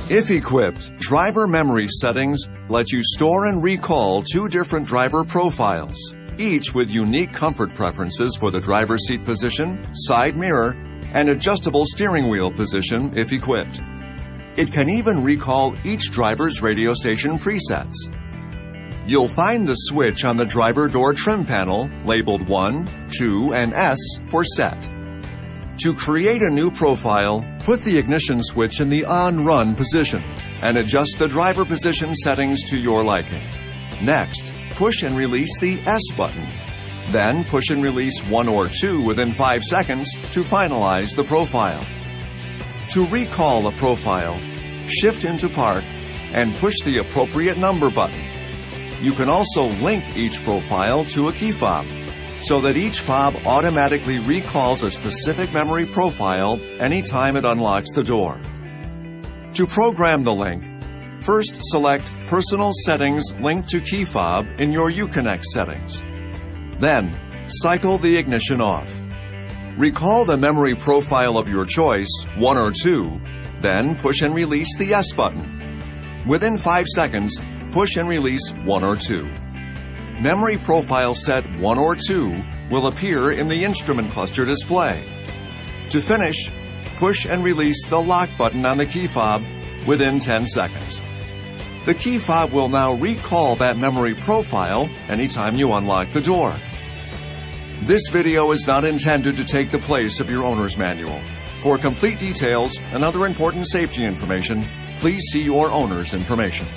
If equipped, driver memory settings let you store and recall 2 different driver profiles, each with unique comfort preferences for the driver's seat position, side mirror, and adjustable steering wheel position if equipped. It can even recall each driver's radio station presets. You'll find the switch on the driver door trim panel labeled 1, 2, and S for set. To create a new profile, put the ignition switch in the on-run position and adjust the driver position settings to your liking. Next, push and release the S button. Then push and release 1 or 2 within 5 seconds to finalize the profile. To recall a profile, shift into Park and push the appropriate number button. You can also link each profile to a key fob, so that each fob automatically recalls a specific memory profile anytime it unlocks the door. To program the link, first select Personal Settings Linked to Key Fob in your Uconnect settings. Then, cycle the ignition off. Recall the memory profile of your choice, 1 or 2, then push and release the S button. Within 5 seconds, push and release 1 or 2. Memory profile set 1 or 2 will appear in the instrument cluster display. To finish, push and release the lock button on the key fob within 10 seconds. The key fob will now recall that memory profile anytime you unlock the door. This video is not intended to take the place of your owner's manual. For complete details and other important safety information, please see your owner's information.